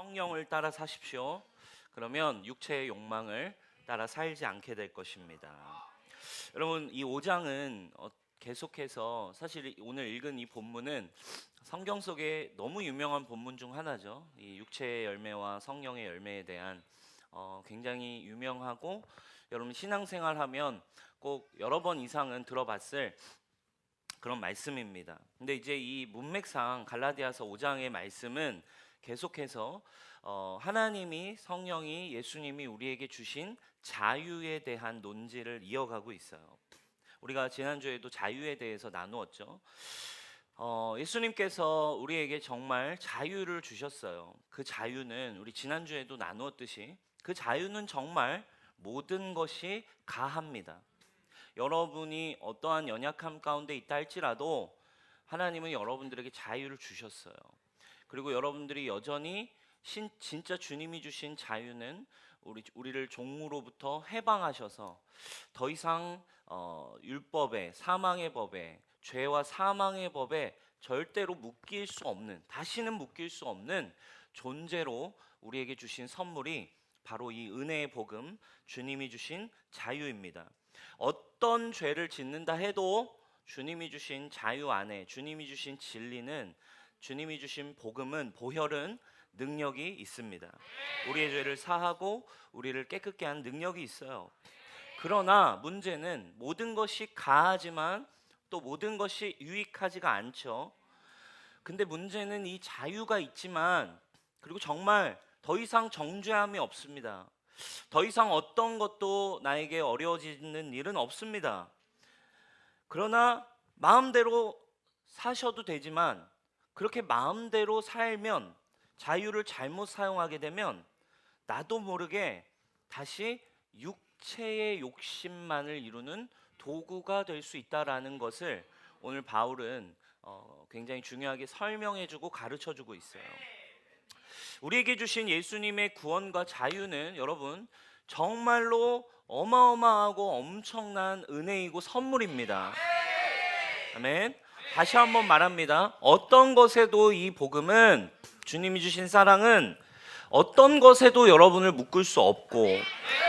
성령을 따라 사십시오. 그러면 육체의 욕망을 따라 살지 않게 될 것입니다. 여러분, 이 5장은 계속해서 사실 오늘 읽은 이 본문은 성경 속에 너무 유명한 본문 중 하나죠. 이 육체의 열매와 성령의 열매에 대한 굉장히 유명하고 여러분 신앙생활하면 꼭 여러 번 이상은 들어봤을 그런 말씀입니다. 근데 이제 이 문맥상 갈라디아서 5장의 말씀은 계속해서 하나님이, 성령이, 예수님이 우리에게 주신 자유에 대한 논지를 이어가고 있어요. 우리가 지난주에도 자유에 대해서 나누었죠. 예수님께서 우리에게 정말 자유를 주셨어요. 그 자유는 우리 지난주에도 나누었듯이 그 자유는 정말 모든 것이 가합니다. 여러분이 어떠한 연약함 가운데 있다 할지라도 하나님은 여러분들에게 자유를 주셨어요. 그리고 여러분들이 여전히 진짜 주님이 주신 자유는 우리를 종으로부터 해방하셔서 더 이상 율법의, 사망의 법에, 죄와 사망의 법에 절대로 묶일 수 없는, 다시는 묶일 수 없는 존재로 우리에게 주신 선물이 바로 이 은혜의 복음, 주님이 주신 자유입니다. 어떤 죄를 짓는다 해도 주님이 주신 자유 안에, 주님이 주신 진리는, 주님이 주신 복음은, 보혈은 능력이 있습니다. 우리의 죄를 사하고 우리를 깨끗게 하는 능력이 있어요. 그러나 문제는 모든 것이 가하지만 또 모든 것이 유익하지가 않죠. 근데 문제는 이 자유가 있지만, 그리고 정말 더 이상 정죄함이 없습니다. 더 이상 어떤 것도 나에게 어려워지는 일은 없습니다. 그러나 마음대로 사셔도 되지만, 그렇게 마음대로 살면, 자유를 잘못 사용하게 되면 나도 모르게 다시 육체의 욕심만을 이루는 도구가 될 수 있다라는 것을 오늘 바울은 굉장히 중요하게 설명해주고 가르쳐주고 있어요. 우리에게 주신 예수님의 구원과 자유는 여러분 정말로 어마어마하고 엄청난 은혜이고 선물입니다. 아멘. 다시 한번 말합니다. 어떤 것에도 이 복음은, 주님이 주신 사랑은 어떤 것에도 여러분을 묶을 수 없고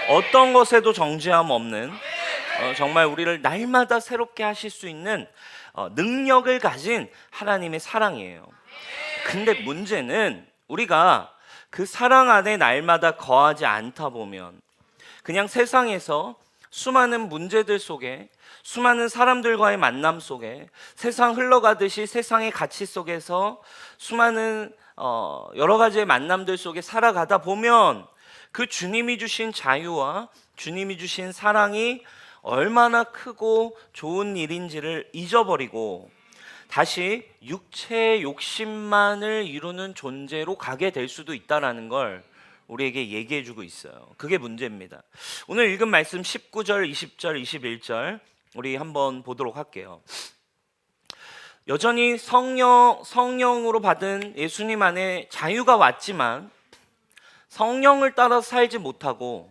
어떤 것에도 정죄함 없는, 정말 우리를 날마다 새롭게 하실 수 있는 능력을 가진 하나님의 사랑이에요. 근데 문제는 우리가 그 사랑 안에 날마다 거하지 않다 보면 그냥 세상에서 수많은 문제들 속에, 수많은 사람들과의 만남 속에, 세상 흘러가듯이 세상의 가치 속에서 수많은 여러 가지의 만남들 속에 살아가다 보면 그 주님이 주신 자유와 주님이 주신 사랑이 얼마나 크고 좋은 일인지를 잊어버리고 다시 육체의 욕심만을 이루는 존재로 가게 될 수도 있다는 걸 우리에게 얘기해주고 있어요. 그게 문제입니다. 오늘 읽은 말씀 19절, 20절, 21절 우리 한번 보도록 할게요. 여전히 성령으로 받은 예수님 안에 자유가 왔지만 성령을 따라서 살지 못하고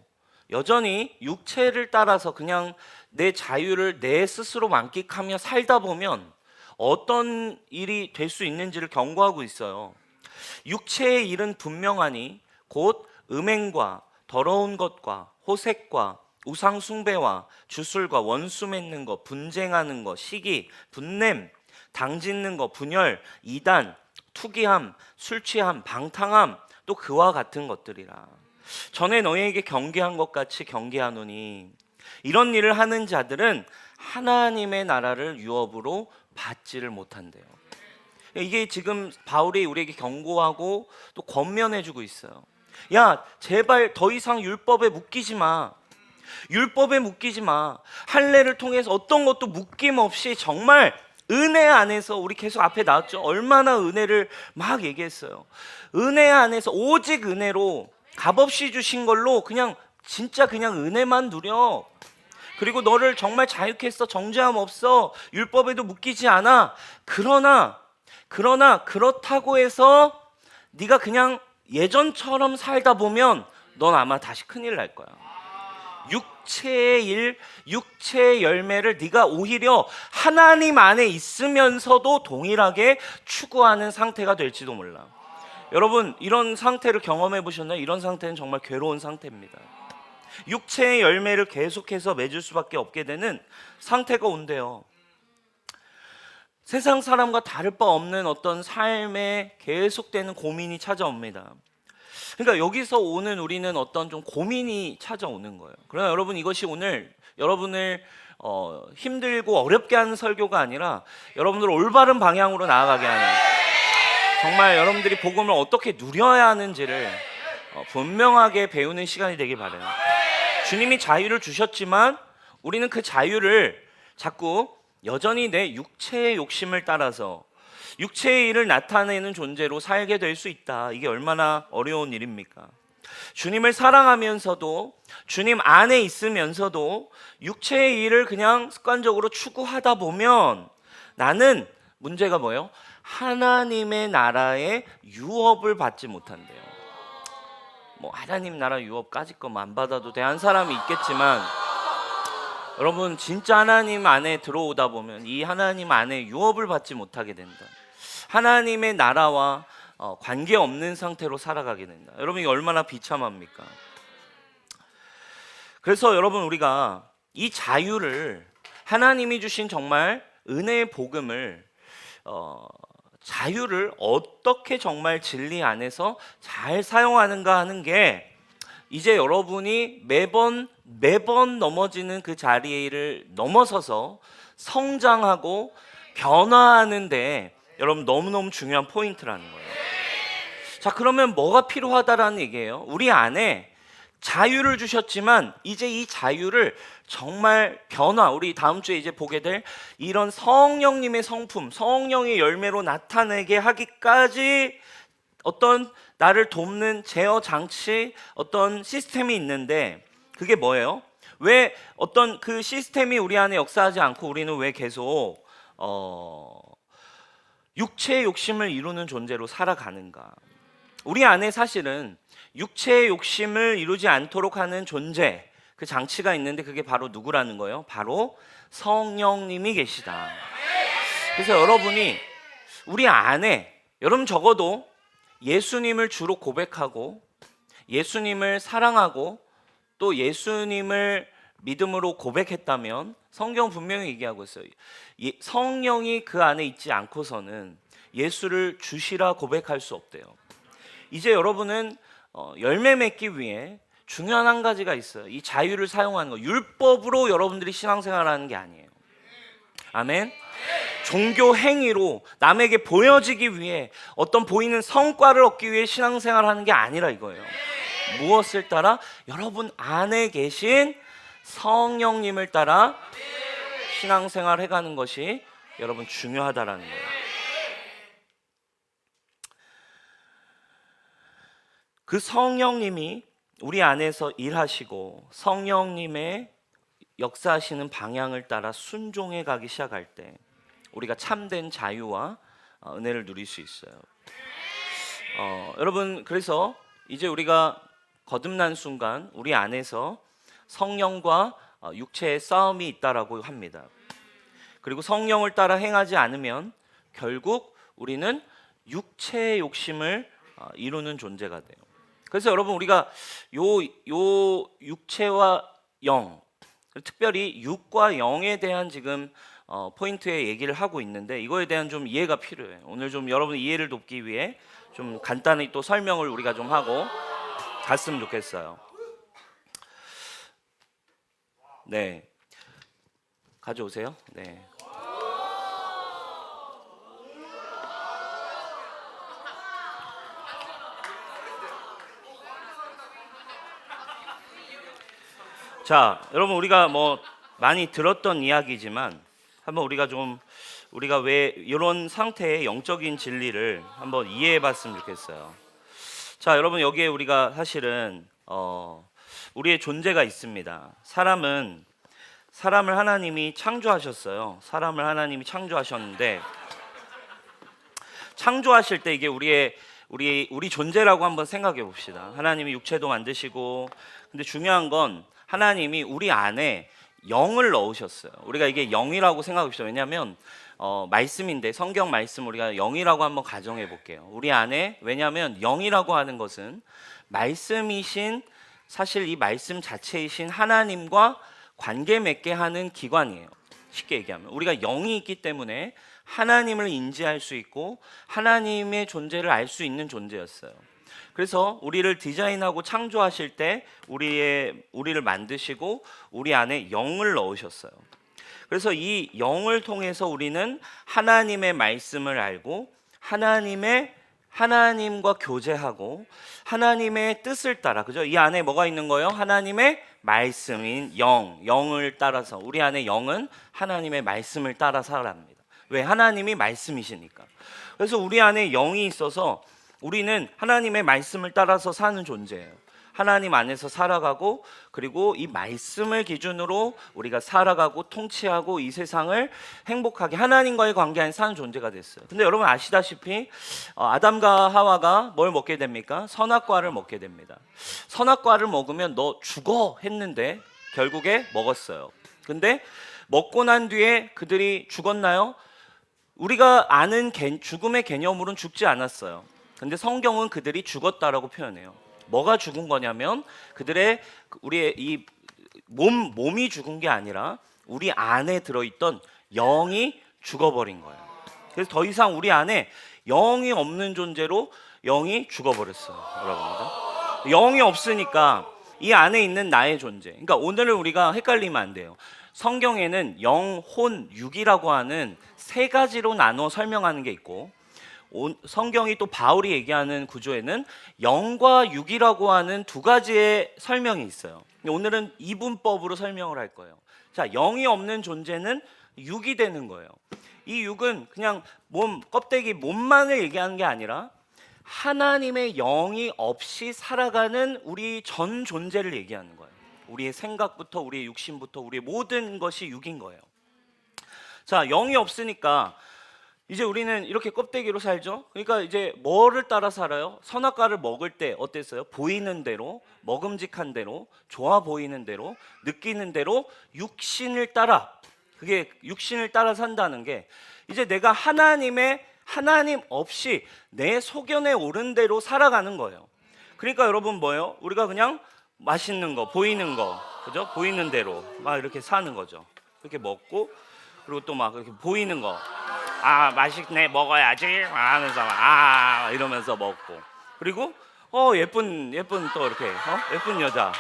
여전히 육체를 따라서 그냥 내 자유를 내 스스로 만끽하며 살다 보면 어떤 일이 될 수 있는지를 경고하고 있어요. 육체의 일은 분명하니 곧 음행과 더러운 것과 호색과 우상 숭배와 주술과 원수 맺는 것, 분쟁하는 것, 시기, 분냄, 당짓는 것, 분열, 이단, 투기함, 술취함, 방탕함, 또 그와 같은 것들이라. 전에 너희에게 경계한 것 같이 경계하노니 이런 일을 하는 자들은 하나님의 나라를 유업으로 받지를 못한대요. 이게 지금 바울이 우리에게 경고하고 또 권면해주고 있어요. 야, 제발 더 이상 율법에 묶이지 마. 율법에 묶이지 마. 할례를 통해서 어떤 것도 묶임 없이 정말 은혜 안에서, 우리 계속 앞에 나왔죠. 얼마나 은혜를 막 얘기했어요. 은혜 안에서 오직 은혜로 값없이 주신 걸로 그냥 진짜 그냥 은혜만 누려. 그리고 너를 정말 자유케 했어. 정죄함 없어. 율법에도 묶이지 않아. 그러나 그렇다고 해서 네가 그냥 예전처럼 살다 보면 넌 아마 다시 큰일 날 거야. 육체의 일, 육체의 열매를 네가 오히려 하나님 안에 있으면서도 동일하게 추구하는 상태가 될지도 몰라. 여러분 이런 상태를 경험해 보셨나요? 이런 상태는 정말 괴로운 상태입니다. 육체의 열매를 계속해서 맺을 수밖에 없게 되는 상태가 온대요. 세상 사람과 다를 바 없는 어떤 삶에 계속되는 고민이 찾아옵니다. 그러니까 여기서 오는 우리는 어떤 좀 고민이 찾아오는 거예요. 그러나 여러분 이것이 오늘 여러분을 힘들고 어렵게 하는 설교가 아니라 여러분들 올바른 방향으로 나아가게 하는, 정말 여러분들이 복음을 어떻게 누려야 하는지를 분명하게 배우는 시간이 되길 바라요. 주님이 자유를 주셨지만 우리는 그 자유를 자꾸 여전히 내 육체의 욕심을 따라서 육체의 일을 나타내는 존재로 살게 될 수 있다. 이게 얼마나 어려운 일입니까? 주님을 사랑하면서도 주님 안에 있으면서도 육체의 일을 그냥 습관적으로 추구하다 보면 나는 문제가 뭐예요? 하나님의 나라의 유업을 받지 못한대요. 뭐 하나님 나라 유업까지 거 안 받아도 돼 한 사람이 있겠지만, 여러분 진짜 하나님 안에 들어오다 보면 이 하나님 안에 유업을 받지 못하게 된다. 하나님의 나라와 관계없는 상태로 살아가게 된다. 여러분 이게 얼마나 비참합니까? 그래서 여러분 우리가 이 자유를, 하나님이 주신 정말 은혜의 복음을, 자유를 어떻게 정말 진리 안에서 잘 사용하는가 하는 게 이제 여러분이 매번 넘어지는 그 자리를 넘어서서 성장하고 변화하는데 여러분 너무너무 중요한 포인트라는 거예요. 자, 그러면 뭐가 필요하다라는 얘기예요. 우리 안에 자유를 주셨지만 이제 이 자유를 정말 우리 다음 주에 이제 보게 될 이런 성령님의 성품, 성령의 열매로 나타내게 하기까지 어떤 나를 돕는 제어 장치, 어떤 시스템이 있는데 그게 뭐예요? 왜 어떤 그 시스템이 우리 안에 역사하지 않고 우리는 왜 계속 육체의 욕심을 이루는 존재로 살아가는가? 우리 안에 사실은 육체의 욕심을 이루지 않도록 하는 존재, 그 장치가 있는데 그게 바로 누구라는 거예요? 바로 성령님이 계시다. 그래서 여러분이 우리 안에, 여러분 적어도 예수님을 주로 고백하고 예수님을 사랑하고 또 예수님을 믿음으로 고백했다면 성경 분명히 얘기하고 있어요. 성령이 그 안에 있지 않고서는 예수를 주시라 고백할 수 없대요. 이제 여러분은 열매 맺기 위해 중요한 한 가지가 있어요. 이 자유를 사용하는 거. 율법으로 여러분들이 신앙생활하는 게 아니에요. 아멘. 종교 행위로 남에게 보여지기 위해 어떤 보이는 성과를 얻기 위해 신앙생활하는 게 아니라 이거예요. 무엇을 따라? 여러분 안에 계신 성령님을 따라 신앙생활 해가는 것이 여러분 중요하다라는 거예요. 그 성령님이 우리 안에서 일하시고 성령님의 역사하시는 방향을 따라 순종해 가기 시작할 때 우리가 참된 자유와 은혜를 누릴 수 있어요. 여러분 그래서 이제 우리가 거듭난 순간 우리 안에서 성령과 육체의 싸움이 있다라고 합니다. 그리고 성령을 따라 행하지 않으면 결국 우리는 육체의 욕심을 이루는 존재가 돼요. 그래서 여러분 우리가 요 육체와 영, 특별히 육과 영에 대한 지금 포인트의 얘기를 하고 있는데 이거에 대한 좀 이해가 필요해요. 오늘 좀 여러분 이해를 돕기 위해 좀 간단히 또 설명을 우리가 좀 하고 갔으면 좋겠어요. 네, 가져오세요. 네. 자, 여러분 우리가 뭐 많이 들었던 이야기지만 한번 우리가 왜 이런 상태의 영적인 진리를 한번 이해해 봤으면 좋겠어요. 자, 여러분 여기에 우리가 사실은 우리의 존재가 있습니다. 사람을 하나님이 창조하셨어요. 사람을 하나님이 창조하셨는데 창조하실 때 이게 우리 존재라고 한번 생각해 봅시다. 하나님이 육체도 만드시고, 근데 중요한 건 하나님이 우리 안에 영을 넣으셨어요. 우리가 이게 영이라고 생각해 봅시다. 왜냐하면 말씀인데 성경 말씀 우리가 영이라고 한번 가정해 볼게요. 우리 안에 왜냐하면 영이라고 하는 것은 말씀이신 사실 이 말씀 자체이신 하나님과 관계 맺게 하는 기관이에요. 쉽게 얘기하면 우리가 영이 있기 때문에 하나님을 인지할 수 있고 하나님의 존재를 알 수 있는 존재였어요. 그래서 우리를 디자인하고 창조하실 때 우리를 만드시고 우리 안에 영을 넣으셨어요. 그래서 이 영을 통해서 우리는 하나님의 말씀을 알고 하나님과 교제하고 하나님의 뜻을 따라, 그죠? 이 안에 뭐가 있는 거예요? 하나님의 말씀인 영을 따라서 우리 안에 영은 하나님의 말씀을 따라 살아갑니다. 왜? 하나님이 말씀이시니까. 그래서 우리 안에 영이 있어서 우리는 하나님의 말씀을 따라서 사는 존재예요. 하나님 안에서 살아가고 그리고 이 말씀을 기준으로 우리가 살아가고 통치하고 이 세상을 행복하게 하나님과의 관계 안에 사는 존재가 됐어요. 근데 여러분 아시다시피 아담과 하와가 뭘 먹게 됩니까? 선악과를 먹게 됩니다. 선악과를 먹으면 너 죽어 했는데 결국에 먹었어요. 근데 먹고 난 뒤에 그들이 죽었나요? 우리가 아는 죽음의 개념으로는 죽지 않았어요. 근데 성경은 그들이 죽었다라고 표현해요. 뭐가 죽은 거냐면 우리의 이 몸이 죽은 게 아니라 우리 안에 들어있던 영이 죽어버린 거예요. 그래서 더 이상 우리 안에 영이 없는 존재로 영이 죽어버렸어요. 여러분, 영이 없으니까 이 안에 있는 나의 존재. 그러니까 오늘은 우리가 헷갈리면 안 돼요. 성경에는 영, 혼, 육이라고 하는 세 가지로 나눠 설명하는 게 있고 성경이 또 바울이 얘기하는 구조에는 영과 육이라고 하는 두 가지의 설명이 있어요. 오늘은 이분법으로 설명을 할 거예요. 자, 영이 없는 존재는 육이 되는 거예요. 이 육은 그냥 껍데기 몸만을 얘기하는 게 아니라 하나님의 영이 없이 살아가는 우리 전 존재를 얘기하는 거예요. 우리의 생각부터 우리의 육신부터 우리의 모든 것이 육인 거예요. 자, 영이 없으니까 이제 우리는 이렇게 껍데기로 살죠. 그러니까 이제 뭐를 따라 살아요? 선악과를 먹을 때 어땠어요? 보이는 대로, 먹음직한 대로, 좋아 보이는 대로, 느끼는 대로 육신을 따라, 그게 육신을 따라 산다는 게 이제 내가 하나님 없이 내 소견에 오른 대로 살아가는 거예요. 그러니까 여러분 뭐예요? 우리가 그냥 맛있는 거, 보이는 거, 그죠? 보이는 대로 막 이렇게 사는 거죠. 이렇게 먹고 그리고 또 막 이렇게 보이는 거, 맛있네 먹어야지 하면서 이러면서 먹고 그리고 예쁜 또 이렇게 예쁜 여자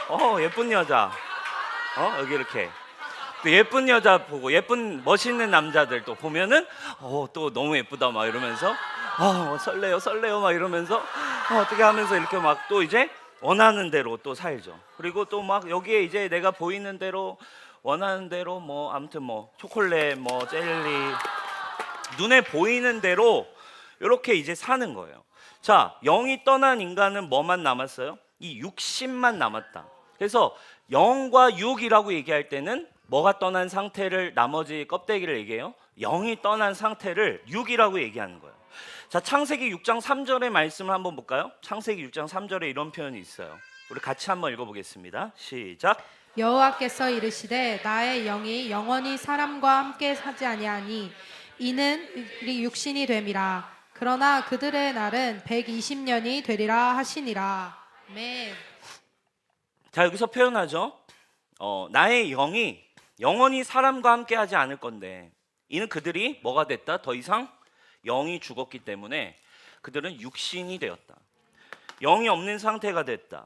여기 이렇게 또 예쁜 여자 보고 예쁜 멋있는 남자들 또 보면은 또 너무 예쁘다 막 이러면서 설레요 막 이러면서 어떻게 하면서 이렇게 막 또 이제 원하는 대로 또 살죠. 그리고 또 막 여기에 이제 내가 보이는 대로 원하는 대로 뭐 아무튼 뭐 초콜릿 뭐 젤리 눈에 보이는 대로 이렇게 이제 사는 거예요. 자, 영이 떠난 인간은 뭐만 남았어요? 이 육신만 남았다. 그래서 영과 육이라고 얘기할 때는 뭐가 떠난 상태를 나머지 껍데기를 얘기해요? 영이 떠난 상태를 육이라고 얘기하는 거예요. 자, 창세기 6장 3절의 말씀을 한번 볼까요? 창세기 6장 3절에 이런 표현이 있어요. 우리 같이 한번 읽어보겠습니다. 시작. 여호와께서 이르시되 나의 영이 영원히 사람과 함께 사지 아니하니 이는 우리 육신이 됨이라. 그러나 그들의 날은 120년이 되리라 하시니라. 아멘. 자, 여기서 표현하죠. 나의 영이 영원히 사람과 함께 하지 않을 건데 이는 그들이 뭐가 됐다? 더 이상 영이 죽었기 때문에 그들은 육신이 되었다. 영이 없는 상태가 됐다.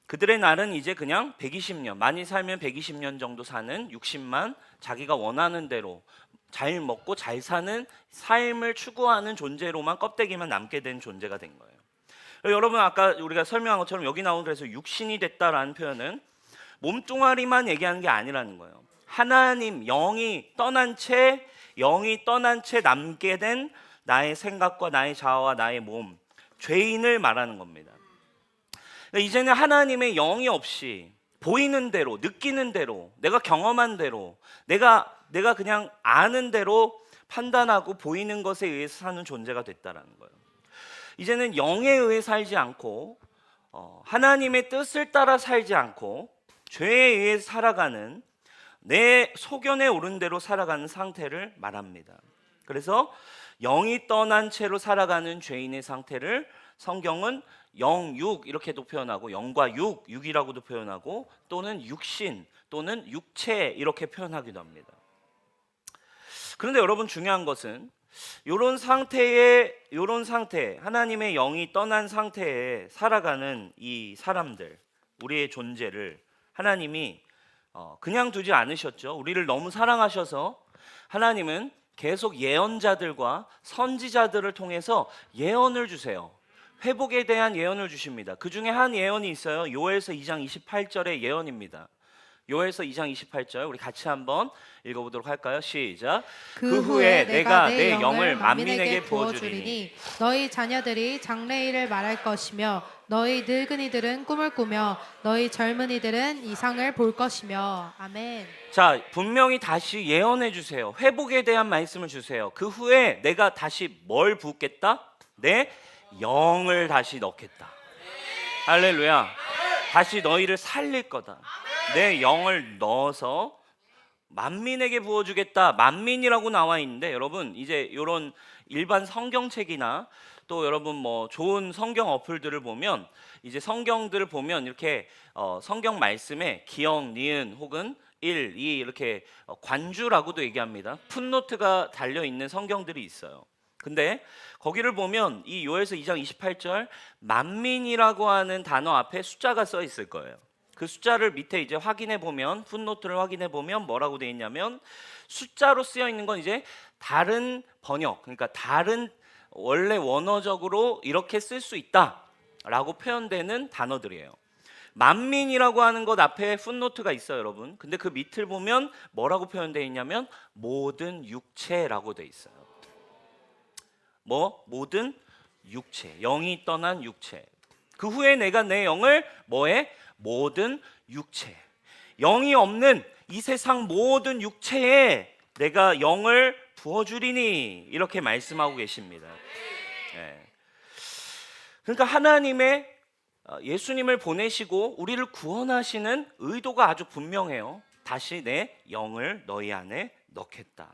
그들의 날은 이제 그냥 120년, 많이 살면 120년 정도 사는 육신만 자기가 원하는 대로 잘 먹고 잘 사는 삶을 추구하는 존재로만 껍데기만 남게 된 존재가 된 거예요. 여러분 아까 우리가 설명한 것처럼 여기 나온 그래서 육신이 됐다라는 표현은 몸뚱아리만 얘기하는 게 아니라는 거예요. 하나님 영이 떠난 채 남게 된 나의 생각과 나의 자아와 나의 몸, 죄인을 말하는 겁니다. 이제는 하나님의 영이 없이 보이는 대로, 느끼는 대로, 내가 경험한 대로, 내가 그냥 아는 대로 판단하고 보이는 것에 의해서 사는 존재가 됐다라는 거예요. 이제는 영에 의해 살지 않고 하나님의 뜻을 따라 살지 않고 죄에 의해 살아가는 내 소견에 오른 대로 살아가는 상태를 말합니다. 그래서 영이 떠난 채로 살아가는 죄인의 상태를 성경은 영육 이렇게도 표현하고 영과 육이라고도 표현하고 또는 육신 또는 육체 이렇게 표현하기도 합니다. 그런데 여러분 중요한 것은 이런 상태 하나님의 영이 떠난 상태에 살아가는 이 사람들, 우리의 존재를 하나님이 그냥 두지 않으셨죠. 우리를 너무 사랑하셔서 하나님은 계속 예언자들과 선지자들을 통해서 예언을 주세요. 회복에 대한 예언을 주십니다. 그 중에 한 예언이 있어요. 요엘서 2장 28절의 예언입니다. 요엘서 2장 28절 우리 같이 한번 읽어보도록 할까요? 시작. 그 후에 내가 내 영을 만민에게 부어주리니 너희 자녀들이 장래일을 말할 것이며 너희 늙은이들은 꿈을 꾸며 너희 젊은이들은 이상을 볼 것이며. 아멘. 자, 분명히 다시 예언해 주세요. 회복에 대한 말씀을 주세요. 그 후에 내가 다시 뭘 붓겠다? 내 영을 다시 넣겠다. 할렐루야. 다시 너희를 살릴 거다. 내 영을 넣어서 만민에게 부어주겠다. 만민이라고 나와 있는데 여러분 이제 이런 일반 성경책이나 또 여러분 뭐 좋은 성경 어플들을 보면 이제 성경들을 보면 이렇게 성경 말씀에 기역, 니은 혹은 1, 2 이렇게 관주라고도 얘기합니다. 풋노트가 달려 있는 성경들이 있어요. 근데 거기를 보면 이 요엘서 2장 28절 만민이라고 하는 단어 앞에 숫자가 써 있을 거예요. 그 숫자를 밑에 이제 확인해 보면 풋노트를 확인해 보면 뭐라고 되어 있냐면 숫자로 쓰여 있는 건 이제 다른 번역, 그러니까 다른 원래 원어적으로 이렇게 쓸 수 있다라고 표현되는 단어들이에요. 만민이라고 하는 것 앞에 풋노트가 있어요, 여러분. 근데 그 밑을 보면 뭐라고 표현되어 있냐면 모든 육체라고 되어 있어요. 모든 육체, 영이 떠난 육체. 그 후에 내가 내 영을 뭐에? 모든 육체, 영이 없는 이 세상 모든 육체에 내가 영을 부어주리니 이렇게 말씀하고 계십니다. 그러니까 하나님의 예수님을 보내시고 우리를 구원하시는 의도가 아주 분명해요. 다시 내 영을 너희 안에 넣겠다.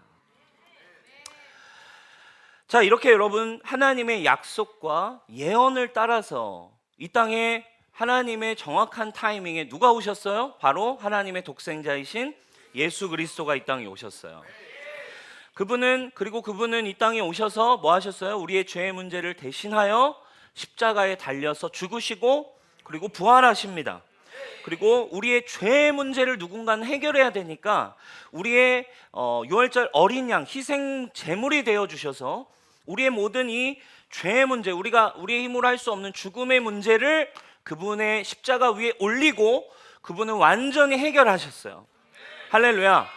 자, 이렇게 여러분 하나님의 약속과 예언을 따라서 이 땅에 하나님의 정확한 타이밍에 누가 오셨어요? 바로 하나님의 독생자이신 예수 그리스도가 이 땅에 오셨어요. 그분은 이 땅에 오셔서 뭐 하셨어요? 우리의 죄의 문제를 대신하여 십자가에 달려서 죽으시고 그리고 부활하십니다. 그리고 우리의 죄의 문제를 누군가는 해결해야 되니까 우리의 유월절 어린 양 희생 제물이 되어 주셔서 우리의 모든 이 죄의 문제, 우리가 우리의 힘으로 할 수 없는 죽음의 문제를 그분의 십자가 위에 올리고 그분은 완전히 해결하셨어요. 할렐루야.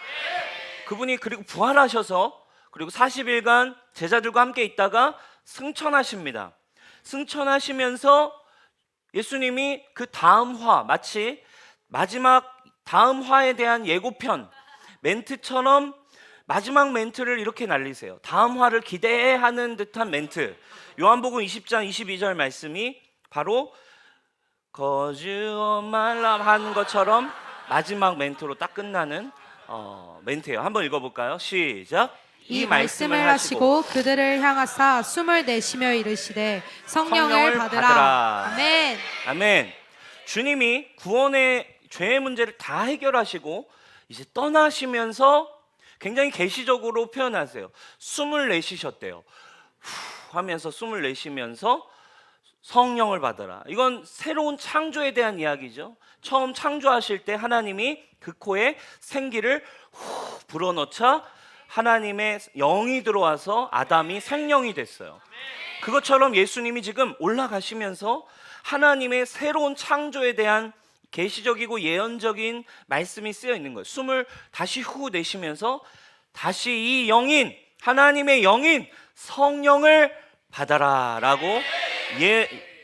그분이 그리고 부활하셔서 그리고 40일간 제자들과 함께 있다가 승천하십니다. 승천하시면서 예수님이 그 다음 화, 마치 마지막 다음 화에 대한 예고편 멘트처럼 마지막 멘트를 이렇게 날리세요. 다음 화를 기대하는 듯한 멘트. 요한복음 20장 22절 말씀이 바로 거주 말라 하는 것처럼 마지막 멘트로 딱 끝나는 멘트예요. 한번 읽어볼까요? 시작. 이 말씀을 하시고 그들을 향하사 숨을 내쉬며 이르시되 성령을 받으라. 아멘. 아멘. 주님이 구원의 죄의 문제를 다 해결하시고 이제 떠나시면서 굉장히 계시적으로 표현하세요. 숨을 내쉬셨대요. 후 하면서 숨을 내쉬면서 성령을 받아라. 이건 새로운 창조에 대한 이야기죠. 처음 창조하실 때 하나님이 그 코에 생기를 후 불어넣자 하나님의 영이 들어와서 아담이 생명이 됐어요. 그것처럼 예수님이 지금 올라가시면서 하나님의 새로운 창조에 대한 계시적이고 예언적인 말씀이 쓰여 있는 거예요. 숨을 다시 후 내쉬면서 다시 이 영인, 하나님의 영인 성령을 받아라라고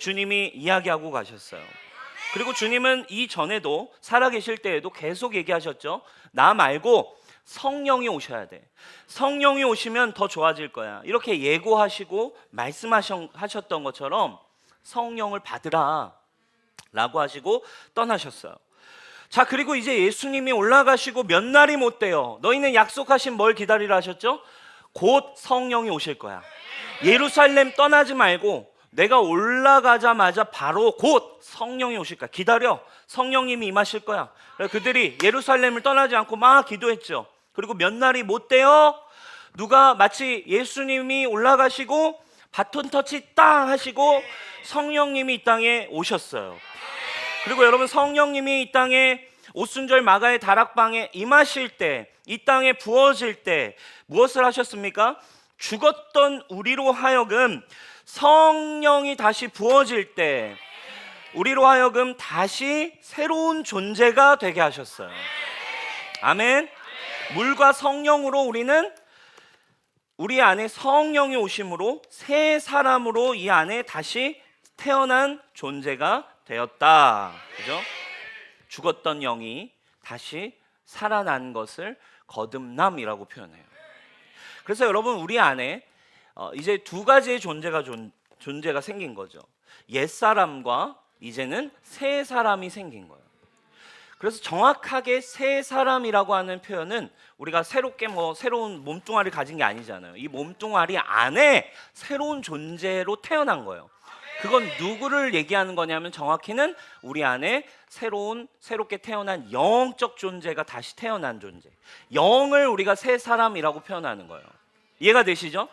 주님이 이야기하고 가셨어요. 그리고 주님은 이전에도 살아계실 때에도 계속 얘기하셨죠. 나 말고 성령이 오셔야 돼. 성령이 오시면 더 좋아질 거야. 이렇게 예고하시고 말씀하셨던 것처럼 성령을 받으라 라고 하시고 떠나셨어요. 자, 그리고 이제 예수님이 올라가시고 몇 날이 못 돼요. 너희는 약속하신 뭘 기다리라 하셨죠? 곧 성령이 오실 거야. 예루살렘 떠나지 말고 내가 올라가자마자 바로 곧 성령이 오실 거야. 기다려. 성령님이 임하실 거야. 그들이 예루살렘을 떠나지 않고 막 기도했죠. 그리고 몇 날이 못 돼요. 누가 마치 예수님이 올라가시고 바톤 터치 땅 하시고 성령님이 이 땅에 오셨어요. 그리고 여러분, 성령님이 이 땅에 오순절 마가의 다락방에 임하실 때, 이 땅에 부어질 때 무엇을 하셨습니까? 죽었던 우리로 하여금 성령이 다시 부어질 때 우리로 하여금 다시 새로운 존재가 되게 하셨어요. 아멘. 물과 성령으로 우리는 우리 안에 성령이 오심으로 새 사람으로 이 안에 다시 태어난 존재가 되었다. 그죠? 죽었던 영이 다시 살아난 것을 거듭남이라고 표현해요. 그래서 여러분, 우리 안에 이제 두 가지의 존재가 생긴 거죠. 옛사람과 이제는 새 사람이 생긴 거예요. 그래서 정확하게 새 사람이라고 하는 표현은 우리가 새롭게 새로운 몸뚱아리를 가진 게 아니잖아요. 이 몸뚱아리 안에 새로운 존재로 태어난 거예요. 그건 누구를 얘기하는 거냐면 정확히는 우리 안에 새롭게 태어난 영적 존재가 다시 태어난 존재. 영을 우리가 새 사람이라고 표현하는 거예요. 이해가 되시죠?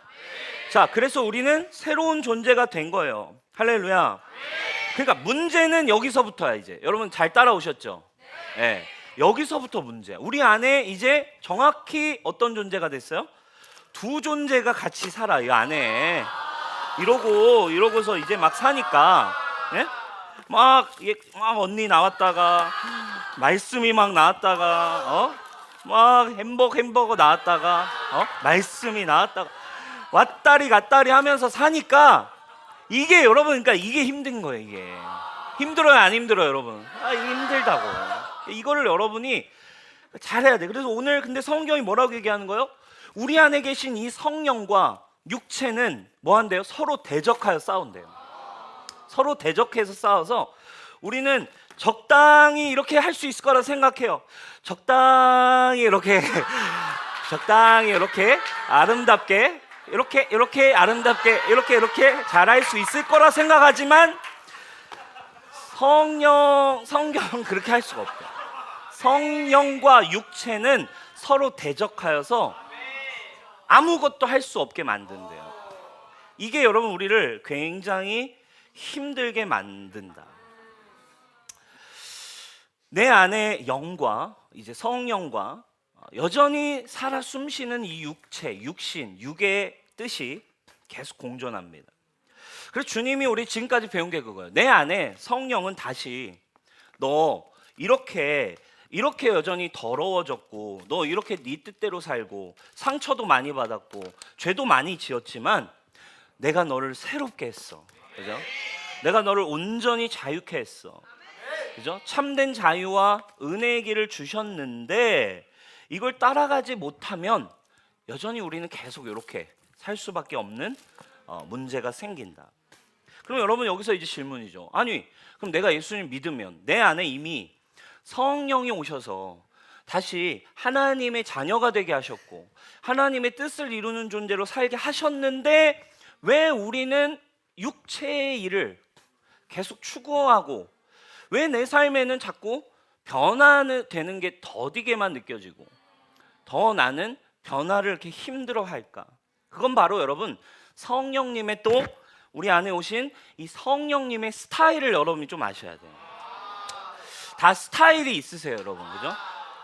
자, 그래서 우리는 새로운 존재가 된 거예요. 할렐루야. 그러니까 문제는 여기서부터야. 이제 여러분 잘 따라오셨죠? 네. 여기서부터 문제. 우리 안에 이제 정확히 어떤 존재가 됐어요? 두 존재가 같이 살아. 이 안에 이러고서 이제 막 사니까, 예? 막 언니 나왔다가 말씀이 막 나왔다가 막 햄버거 나왔다가 말씀이 나왔다가 왔다리 갔다리 하면서 사니까 이게 여러분, 그러니까 이게 힘든 거예요. 이게 힘들어요, 안 힘들어요, 여러분? 이게 힘들다고. 이거를 여러분이 잘해야 돼. 그래서 오늘 근데 성경이 뭐라고 얘기하는 거예요? 우리 안에 계신 이 성령과 육체는 뭐 한대요? 서로 대적하여 싸운대요. 서로 대적해서 싸워서 우리는 적당히 이렇게 할 수 있을 거라 생각해요. 적당히 이렇게 적당히 이렇게 아름답게 이렇게 아름답게 이렇게 잘할 수 있을 거라 생각하지만 성경은 그렇게 할 수가 없대요. 성령과 육체는 서로 대적하여서 아무것도 할 수 없게 만든대요. 이게 여러분 우리를 굉장히 힘들게 만든다. 내 안에 영과 이제 성령과 여전히 살아 숨쉬는 이 육신, 육의 뜻이 계속 공존합니다. 그래서 주님이 우리 지금까지 배운 게 그거예요. 내 안에 성령은 다시 너 이렇게 여전히 더러워졌고 너 이렇게 네 뜻대로 살고 상처도 많이 받았고 죄도 많이 지었지만 내가 너를 새롭게 했어. 그죠? 내가 너를 온전히 자유케 했어. 그죠? 참된 자유와 은혜의 길을 주셨는데 이걸 따라가지 못하면 여전히 우리는 계속 이렇게 살 수밖에 없는 문제가 생긴다. 그럼 여러분 여기서 이제 질문이죠. 아니, 그럼 내가 예수님 믿으면 내 안에 이미 성령이 오셔서 다시 하나님의 자녀가 되게 하셨고 하나님의 뜻을 이루는 존재로 살게 하셨는데 왜 우리는 육체의 일을 계속 추구하고 왜 내 삶에는 자꾸 변화되는 게 더디게만 느껴지고 더 나는 변화를 이렇게 힘들어 할까? 그건 바로 여러분 성령님의 또 우리 안에 오신 이 성령님의 스타일을 여러분이 좀 아셔야 돼요. 다 스타일이 있으세요, 여러분. 그죠?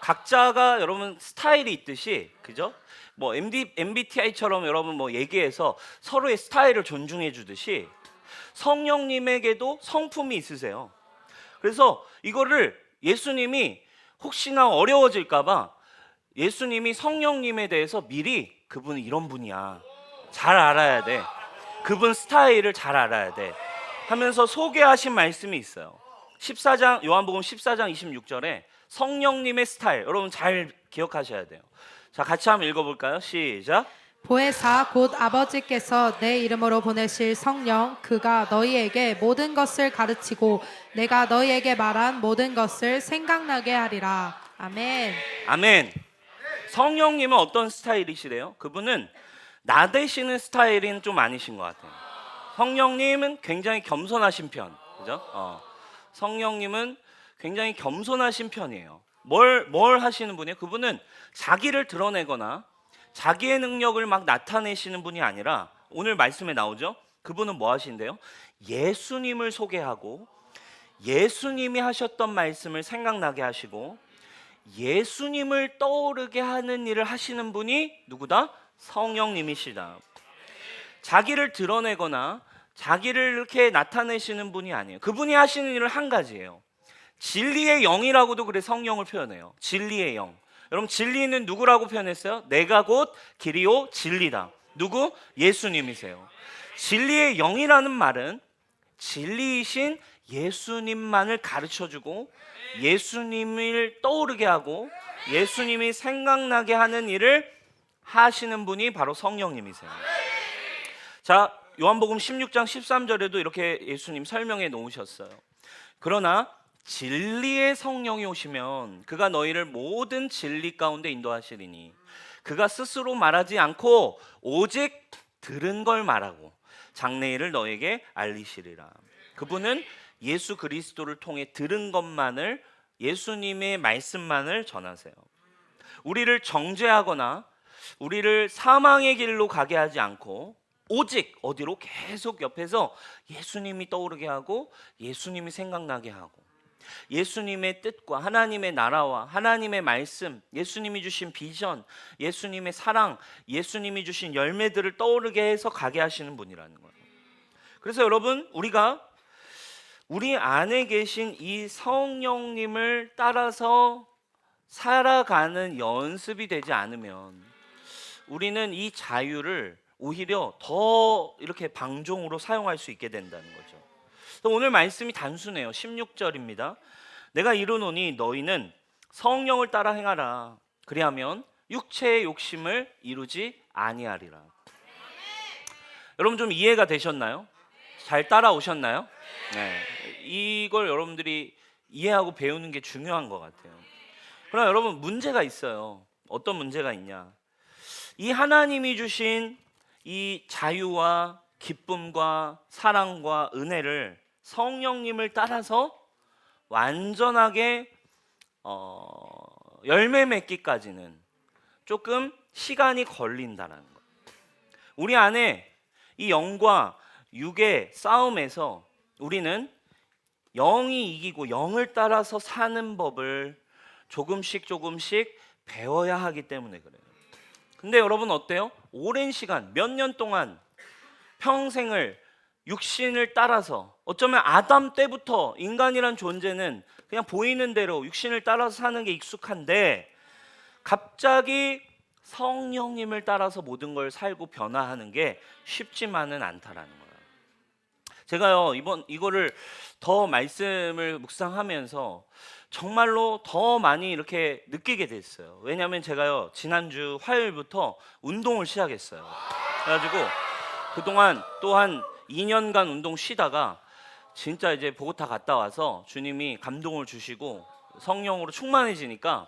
각자가 여러분 스타일이 있듯이, 그죠? 뭐 MBTI처럼 여러분 뭐 얘기해서 서로의 스타일을 존중해 주듯이 성령님에게도 성품이 있으세요. 그래서 이거를 예수님이 혹시나 어려워질까봐 예수님이 성령님에 대해서 미리 그분은 이런 분이야. 잘 알아야 돼. 그분 스타일을 잘 알아야 돼. 하면서 소개하신 말씀이 있어요. 요한복음 14장 26절에 성령님의 스타일 여러분 잘 기억하셔야 돼요. 자, 같이 한번 읽어볼까요? 시작. 보혜사 곧 아버지께서 내 이름으로 보내실 성령 그가 너희에게 모든 것을 가르치고 내가 너희에게 말한 모든 것을 생각나게 하리라. 아멘. 아멘. 성령님은 어떤 스타일이시래요? 그분은 나대시는 스타일은 좀 아니신 것 같아요. 성령님은 굉장히 겸손하신 편, 그죠? 성령님은 굉장히 겸손하신 편이에요. 뭘 하시는 분이에요? 그분은 자기를 드러내거나 자기의 능력을 막 나타내시는 분이 아니라, 오늘 말씀에 나오죠? 그분은 뭐 하신대요? 예수님을 소개하고 예수님이 하셨던 말씀을 생각나게 하시고 예수님을 떠오르게 하는 일을 하시는 분이 누구다? 성령님이시다. 자기를 드러내거나 자기를 이렇게 나타내시는 분이 아니에요. 그분이 하시는 일은 한 가지예요. 진리의 영이라고도 그래 성령을 표현해요. 진리의 영. 여러분, 진리는 누구라고 표현했어요? 내가 곧 길이요 진리다. 누구? 예수님이세요. 진리의 영이라는 말은 진리이신 예수님만을 가르쳐주고 예수님을 떠오르게 하고 예수님이 생각나게 하는 일을 하시는 분이 바로 성령님이세요. 자, 요한복음 16장 13절에도 이렇게 예수님 설명해 놓으셨어요. 그러나 진리의 성령이 오시면 그가 너희를 모든 진리 가운데 인도하시리니 그가 스스로 말하지 않고 오직 들은 걸 말하고 장래일을 너에게 알리시리라. 그분은 예수 그리스도를 통해 들은 것만을, 예수님의 말씀만을 전하세요. 우리를 정죄하거나 우리를 사망의 길로 가게 하지 않고 오직 어디로? 계속 옆에서 예수님이 떠오르게 하고 예수님이 생각나게 하고 예수님의 뜻과 하나님의 나라와 하나님의 말씀, 예수님이 주신 비전, 예수님의 사랑, 예수님이 주신 열매들을 떠오르게 해서 가게 하시는 분이라는 거예요. 그래서 여러분, 우리가 우리 안에 계신 이 성령님을 따라서 살아가는 연습이 되지 않으면 우리는 이 자유를 오히려 더 이렇게 방종으로 사용할 수 있게 된다는 거죠. 오늘 말씀이 단순해요. 16절입니다. 내가 이르노니 너희는 성령을 따라 행하라. 그리하면 육체의 욕심을 이루지 아니하리라. 여러분, 좀 이해가 되셨나요? 잘 따라오셨나요? 네. 이걸 여러분들이 이해하고 배우는 게 중요한 것 같아요. 그러나 여러분, 문제가 있어요. 어떤 문제가 있냐? 이 하나님이 주신 이 자유와 기쁨과 사랑과 은혜를 성령님을 따라서 완전하게 열매 맺기까지는 조금 시간이 걸린다는 거예요. 우리 안에 이 영과 육의 싸움에서 우리는 영이 이기고 영을 따라서 사는 법을 조금씩 배워야 하기 때문에 그래요. 근데 여러분 어때요? 오랜 시간, 몇 년 동안 평생을 육신을 따라서, 어쩌면 아담 때부터 인간이란 존재는 그냥 보이는 대로 육신을 따라서 사는 게 익숙한데 갑자기 성령님을 따라서 모든 걸 살고 변화하는 게 쉽지만은 않다라는 거예요. 제가요, 이거를 더 말씀을 묵상하면서 정말로 더 많이 이렇게 느끼게 됐어요. 왜냐하면 제가요, 지난주 화요일부터 운동을 시작했어요. 그래가지고 그동안 또 한 2년간 운동 쉬다가 진짜 이제 보고타 갔다 와서 주님이 감동을 주시고 성령으로 충만해지니까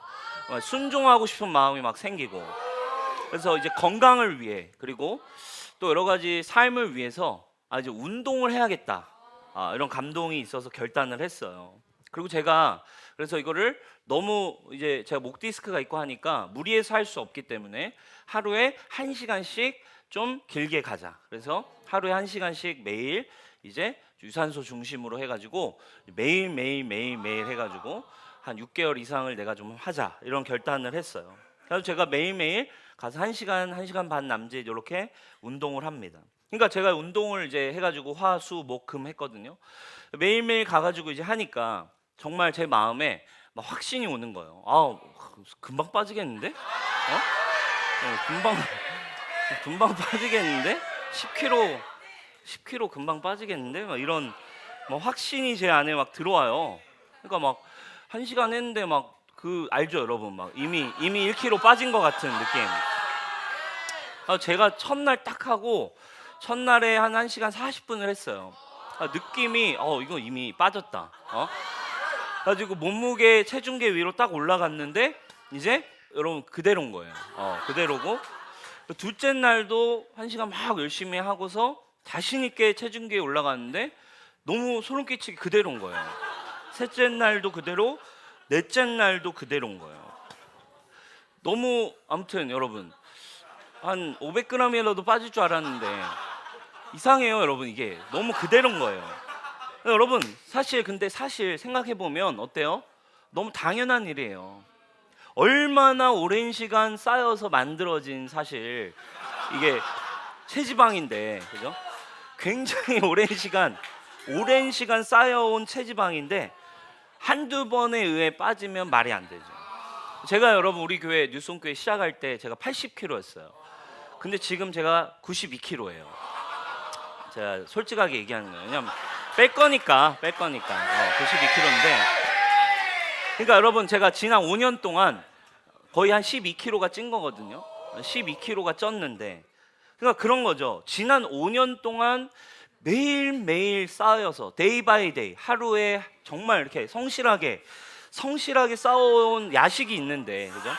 순종하고 싶은 마음이 막 생기고, 그래서 이제 건강을 위해 그리고 또 여러 가지 삶을 위해서 이제 운동을 해야겠다, 이런 감동이 있어서 결단을 했어요. 그리고 제가 그래서 이거를 너무 이제 제가 목 디스크가 있고 하니까 무리해서 할 수 없기 때문에 하루에 1시간씩 좀 길게 가자. 그래서 하루에 1시간씩 매일 이제 유산소 중심으로 해가지고 매일 해가지고 한 6개월 이상을 내가 좀 하자, 이런 결단을 했어요. 그래서 제가 매일매일 가서 1시간 반 남짓 이렇게 운동을 합니다. 그러니까 제가 운동을 이제 해가지고 화, 수, 목, 금 했거든요. 매일매일 가가지고 이제 하니까 정말 제 마음에 막 확신이 오는 거예요. 금방 빠지겠는데? 금방 빠지겠는데? 10kg 금방 빠지겠는데? 막 이런 막 확신이 제 안에 막 들어와요. 그러니까 막 1시간 했는데 막 알죠, 여러분? 막 이미 1kg 빠진 것 같은 느낌. 제가 첫날 딱 하고 첫날에 한 1시간 40분을 했어요. 느낌이 이거 이미 빠졌다. 가지고 몸무게 체중계 위로 딱 올라갔는데 이제 여러분 그대로인 거예요. 그대로고 둘째 날도 1시간 막 열심히 하고서 자신 있게 체중계에 올라갔는데 너무 소름 끼치게 그대로인 거예요. 셋째 날도 그대로, 넷째 날도 그대로인 거예요. 너무 아무튼 여러분 한 500g이라도 빠질 줄 알았는데 이상해요, 여러분. 이게 너무 그대로인 거예요. 여러분 근데 사실 생각해 보면 어때요? 너무 당연한 일이에요. 얼마나 오랜 시간 쌓여서 만들어진 사실 이게 체지방인데, 그죠? 굉장히 오랜 시간 쌓여온 체지방인데 한두 번에 의해 빠지면 말이 안 되죠. 제가 여러분 우리 교회 뉴송교회 시작할 때 제가 80kg였어요. 근데 지금 제가 92kg예요. 제가 솔직하게 얘기하는 거예요. 왜냐면 뺄 거니까 92kg인데, 그러니까 여러분 제가 지난 5년 동안 거의 한 12kg가 찐 거거든요. 12kg가 쪘는데, 그러니까 그런 거죠. 지난 5년 동안 매일매일 쌓여서 데이 바이 데이 하루에 정말 이렇게 성실하게 쌓아온 야식이 있는데, 그죠?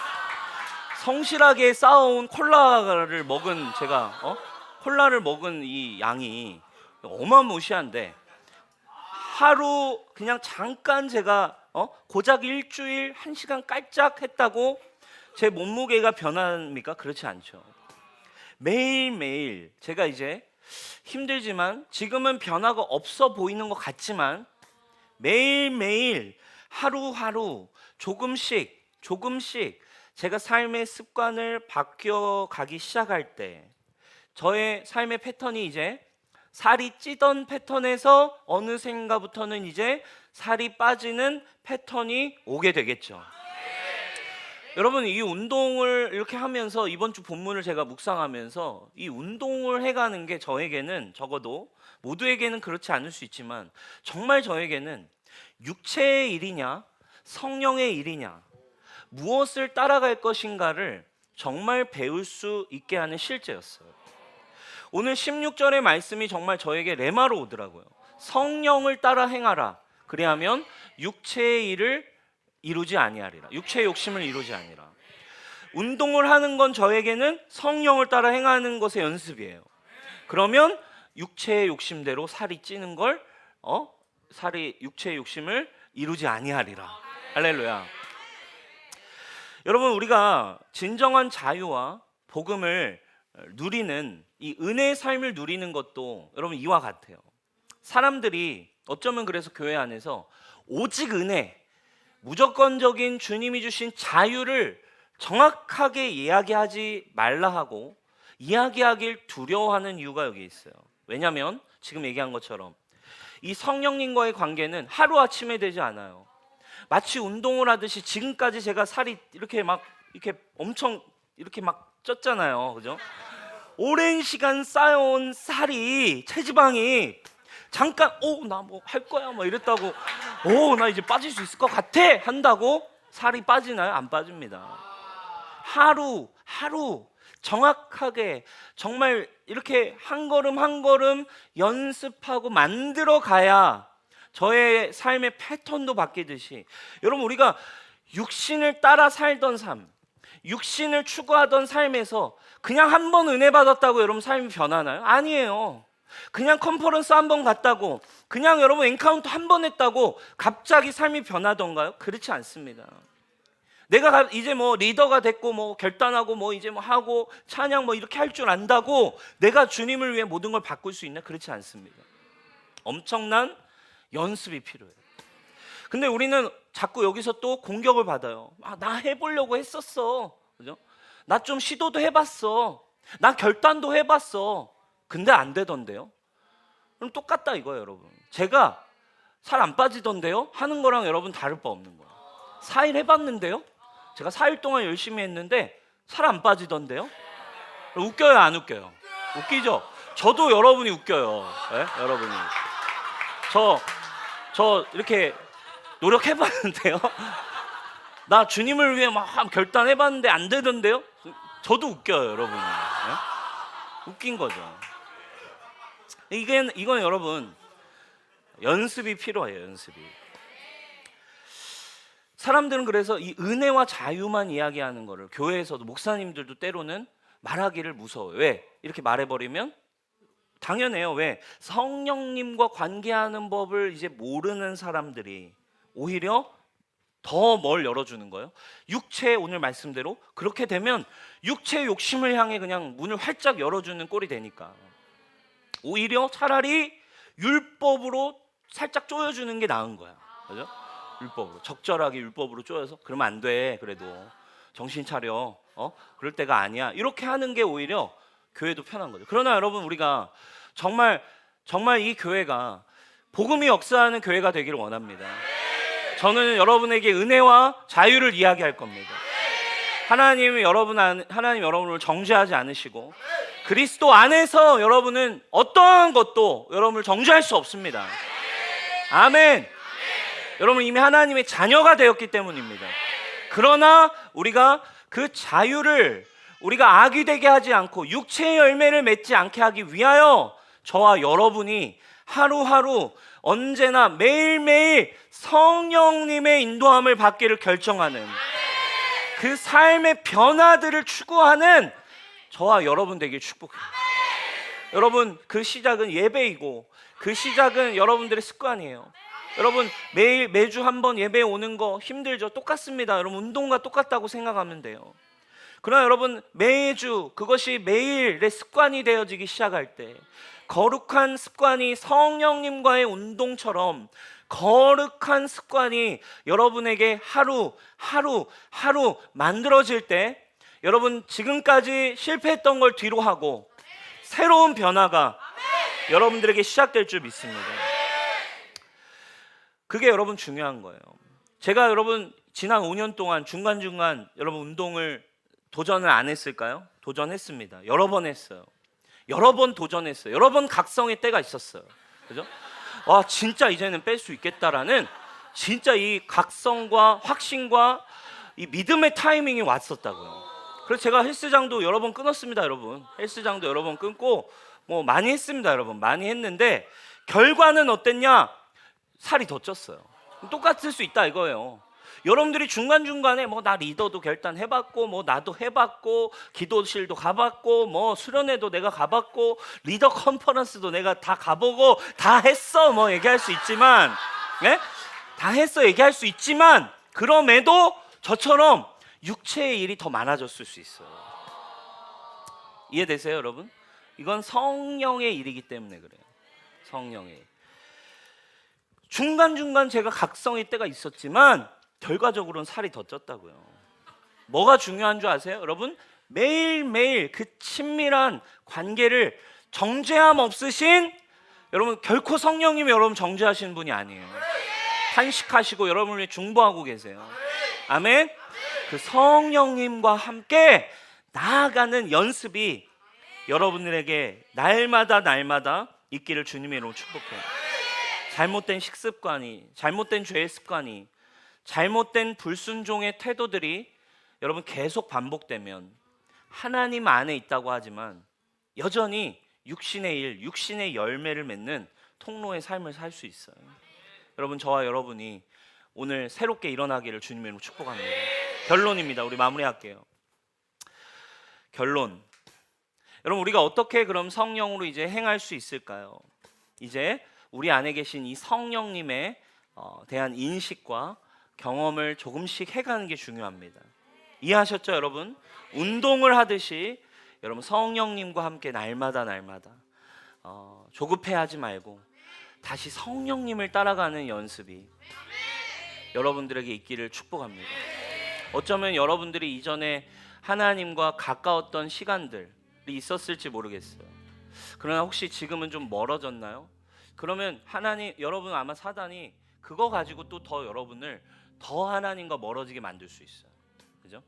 성실하게 쌓아온 콜라를 먹은 콜라를 먹은 이 양이 어마무시한데, 하루 그냥 잠깐 제가 고작 일주일 1시간 깔짝 했다고 제 몸무게가 변합니까? 그렇지 않죠. 매일매일 제가 이제 힘들지만 지금은 변화가 없어 보이는 것 같지만 매일매일 하루하루 조금씩 제가 삶의 습관을 바뀌어가기 시작할 때 저의 삶의 패턴이 이제 살이 찌던 패턴에서 어느샌가부터는 이제 살이 빠지는 패턴이 오게 되겠죠. 여러분 이 운동을 이렇게 하면서 이번 주 본문을 제가 묵상하면서 이 운동을 해가는 게 저에게는, 적어도 모두에게는 그렇지 않을 수 있지만 정말 저에게는 육체의 일이냐 성령의 일이냐 무엇을 따라갈 것인가를 정말 배울 수 있게 하는 실제였어요. 오늘 16절의 말씀이 정말 저에게 레마로 오더라고요. 성령을 따라 행하라. 그리하면 육체의 일을 이루지 아니하리라. 육체의 욕심을 이루지 아니라. 운동을 하는 건 저에게는 성령을 따라 행하는 것의 연습이에요. 그러면 육체의 욕심대로 살이 찌는 걸 육체의 욕심을 이루지 아니하리라. 할렐루야. 여러분 우리가 진정한 자유와 복음을 누리는 이 은혜의 삶을 누리는 것도 여러분 이와 같아요. 사람들이 어쩌면 그래서 교회 안에서 오직 은혜, 무조건적인 주님이 주신 자유를 정확하게 이야기하지 말라 하고 이야기하길 두려워하는 이유가 여기 있어요. 왜냐하면 지금 얘기한 것처럼 이 성령님과의 관계는 하루아침에 되지 않아요. 마치 운동을 하듯이 지금까지 제가 살이 이렇게 엄청 쪘잖아요. 그죠? 오랜 시간 쌓여온 살이, 체지방이 잠깐 나 뭐 할 거야 이랬다고 나 이제 빠질 수 있을 것 같아 한다고 살이 빠지나요? 안 빠집니다. 하루 정확하게 정말 이렇게 한 걸음 한 걸음 연습하고 만들어 가야 저의 삶의 패턴도 바뀌듯이, 여러분 우리가 육신을 따라 살던 삶, 육신을 추구하던 삶에서 그냥 한 번 은혜 받았다고 여러분 삶이 변하나요? 아니에요. 그냥 컨퍼런스 한 번 갔다고, 그냥 여러분 엔카운터 한 번 했다고 갑자기 삶이 변하던가요? 그렇지 않습니다. 내가 이제 리더가 됐고 결단하고 이제 하고 찬양 이렇게 할 줄 안다고 내가 주님을 위해 모든 걸 바꿀 수 있나? 그렇지 않습니다. 엄청난 연습이 필요해요. 근데 우리는 자꾸 여기서 또 공격을 받아요. 나 해보려고 했었어. 그죠? 나 좀 시도도 해봤어. 나 결단도 해봤어. 근데 안 되던데요? 그럼 똑같다 이거예요, 여러분. 제가 살 안 빠지던데요? 하는 거랑 여러분 다를 바 없는 거예요. 4일 해봤는데요? 제가 4일 동안 열심히 했는데 살 안 빠지던데요? 웃겨요, 안 웃기죠? 저도 여러분이 웃겨요. 네? 여러분이. 저 이렇게 노력해봤는데요? 나 주님을 위해 결단해봤는데 안 되던데요? 저도 웃겨요, 여러분이. 네? 웃긴 거죠. 이건 여러분 연습이 필요해요. 연습이. 사람들은 그래서 이 은혜와 자유만 이야기하는 거를, 교회에서도 목사님들도 때로는 말하기를 무서워요. 왜? 이렇게 말해버리면 당연해요. 왜? 성령님과 관계하는 법을 이제 모르는 사람들이 오히려 더 뭘 열어주는 거예요? 육체, 오늘 말씀대로 그렇게 되면 육체의 욕심을 향해 그냥 문을 활짝 열어주는 꼴이 되니까 오히려 차라리 율법으로 살짝 조여주는 게 나은 거야. 그죠? 율법으로 적절하게 율법으로 조여서 그러면 안 돼. 그래도 정신 차려. 그럴 때가 아니야. 이렇게 하는 게 오히려 교회도 편한 거죠. 그러나 여러분, 우리가 정말 이 교회가 복음이 역사하는 교회가 되기를 원합니다. 저는 여러분에게 은혜와 자유를 이야기할 겁니다. 하나님 여러분을 정죄하지 않으시고 그리스도 안에서 여러분은 어떠한 것도 여러분을 정죄할 수 없습니다. 아멘. 여러분 이미 하나님의 자녀가 되었기 때문입니다. 그러나 우리가 그 자유를 우리가 악이 되게 하지 않고 육체의 열매를 맺지 않게 하기 위하여 저와 여러분이 하루하루 언제나 매일매일 성령님의 인도함을 받기를 결정하는 그 삶의 변화들을 추구하는 저와 여러분 되길 축복해요. 여러분, 그 시작은 예배이고 그 시작은 여러분들의 습관이에요. 여러분 매주 한 번 예배 오는 거 힘들죠? 똑같습니다. 여러분 운동과 똑같다고 생각하면 돼요. 그러나 여러분 매주 그것이 매일의 습관이 되어지기 시작할 때 거룩한 습관이 성령님과의 운동처럼 거룩한 습관이 여러분에게 하루 만들어질 때 여러분 지금까지 실패했던 걸 뒤로 하고 새로운 변화가 여러분들에게 시작될 줄 믿습니다. 그게 여러분 중요한 거예요. 제가 여러분 지난 5년 동안 중간중간 여러분 운동을 도전을 안 했을까요? 도전했습니다. 여러 번 했어요. 여러 번 도전했어요. 여러 번 각성의 때가 있었어요. 그죠? 와, 진짜 이제는 뺄 수 있겠다라는 진짜 이 각성과 확신과 이 믿음의 타이밍이 왔었다고요. 그래서 제가 헬스장도 여러 번 끊었습니다, 여러분. 헬스장도 여러 번 끊고 뭐 많이 했습니다, 여러분. 많이 했는데 결과는 어땠냐? 살이 더 쪘어요. 똑같을 수 있다 이거예요. 여러분들이 중간중간에 뭐 나 리더도 결단해봤고 뭐 나도 해봤고 기도실도 가봤고 뭐 수련회도 내가 가봤고 리더 컨퍼런스도 내가 다 가보고 다 했어 뭐 얘기할 수 있지만 다 했어 얘기할 수 있지만 그럼에도 저처럼 육체의 일이 더 많아졌을 수 있어요. 이해되세요 여러분? 이건 성령의 일이기 때문에 그래요. 성령의 일. 중간중간 제가 각성의 때가 있었지만 결과적으로는 살이 더 쪘다고요. 뭐가 중요한 줄 아세요? 여러분 매일매일 그 친밀한 관계를 정죄함 없으신 여러분 결코 성령님이 여러분 정죄하시는 분이 아니에요. 탄식하시고 여러분을 위해 중보하고 계세요. 아멘. 그 성령님과 함께 나아가는 연습이 여러분들에게 날마다 있기를 주님의 이름으로 축복해요. 잘못된 식습관이, 잘못된 죄의 습관이, 잘못된 불순종의 태도들이 여러분 계속 반복되면 하나님 안에 있다고 하지만 여전히 육신의 일, 육신의 열매를 맺는 통로의 삶을 살 수 있어요. 여러분 저와 여러분이 오늘 새롭게 일어나기를 주님의 이름으로 축복합니다. 결론입니다. 우리 마무리할게요. 결론. 여러분 우리가 어떻게 그럼 성령으로 이제 행할 수 있을까요? 이제 우리 안에 계신 이 성령님에 대한 인식과 경험을 조금씩 해가는 게 중요합니다. 이해하셨죠 여러분? 운동을 하듯이 여러분 성령님과 함께 날마다 조급해하지 말고 다시 성령님을 따라가는 연습이 여러분들에게 있기를 축복합니다. 어쩌면 여러분들이 이전에 하나님과 가까웠던 시간들이 있었을지 모르겠어요. 그러나 혹시 지금은 좀 멀어졌나요? 그러면 여러분 아마 사단이 그거 가지고 또 더 여러분을 더 하나님과 멀어지게 만들 수 있어요. 그죠?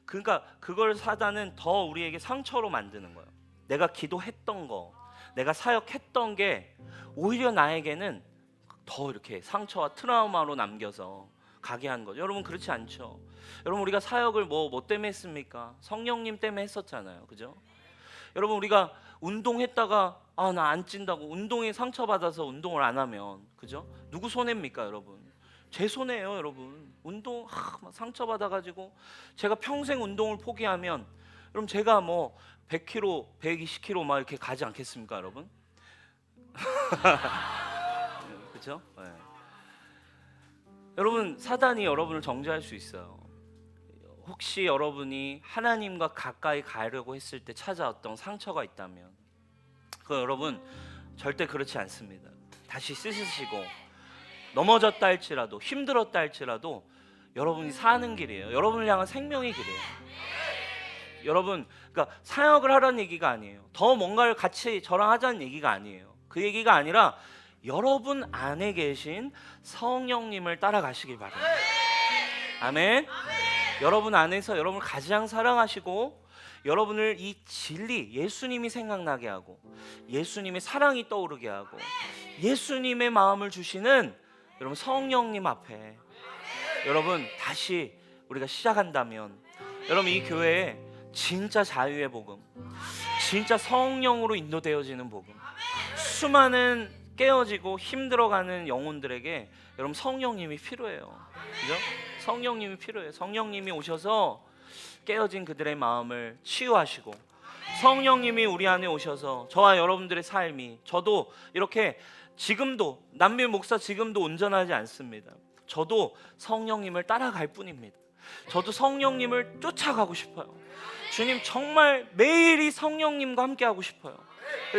그러니까 그걸 사단은 더 우리에게 상처로 만드는 거예요. 내가 기도했던 거, 내가 사역했던 게 오히려 나에게는 더 이렇게 상처와 트라우마로 남겨서 가게 한 거죠. 여러분 그렇지 않죠? 여러분 우리가 사역을 뭐 때문에 했습니까? 성령님 때문에 했었잖아요. 그죠? 여러분 우리가 운동했다가 나 안 찐다고 운동에 상처받아서 운동을 안 하면 그죠? 누구 손해입니까 여러분? 제 손해예요 여러분. 운동 막 상처받아가지고 제가 평생 운동을 포기하면 그럼 제가 뭐 100kg, 120kg 막 이렇게 가지 않겠습니까, 여러분? 그렇죠? 네. 여러분, 사단이 여러분을 정죄할 수 있어요. 혹시 여러분이 하나님과 가까이 가려고 했을 때 찾아왔던 상처가 있다면, 그 여러분 절대 그렇지 않습니다. 다시 쓰시고 넘어졌다 할지라도, 힘들었다 할지라도 여러분이 사는 길이에요. 여러분을 향한 생명의 길이에요. 여러분, 그러니까 사역을 하라는 얘기가 아니에요. 더 뭔가를 같이 저랑 하자는 얘기가 아니에요. 그 얘기가 아니라 여러분 안에 계신 성령님을 따라가시길 바랍니다. 아멘. 여러분 안에서 여러분을 가장 사랑하시고 여러분을 이 진리, 예수님이 생각나게 하고 예수님의 사랑이 떠오르게 하고 예수님의 마음을 주시는 여러분 성령님 앞에 여러분 다시 우리가 시작한다면, 여러분 이 교회에 진짜 자유의 복음, 진짜 성령으로 인도되어지는 복음, 수많은 깨어지고 힘들어가는 영혼들에게 여러분 성령님이 필요해요. 그죠? 성령님이 필요해요. 성령님이 오셔서 깨어진 그들의 마음을 치유하시고, 성령님이 우리 안에 오셔서 저와 여러분들의 삶이, 저도 이렇게 지금도 남미 목사 지금도 온전하지 않습니다. 저도 성령님을 따라갈 뿐입니다. 저도 성령님을 쫓아가고 싶어요. 주님, 정말 매일이 성령님과 함께 하고 싶어요.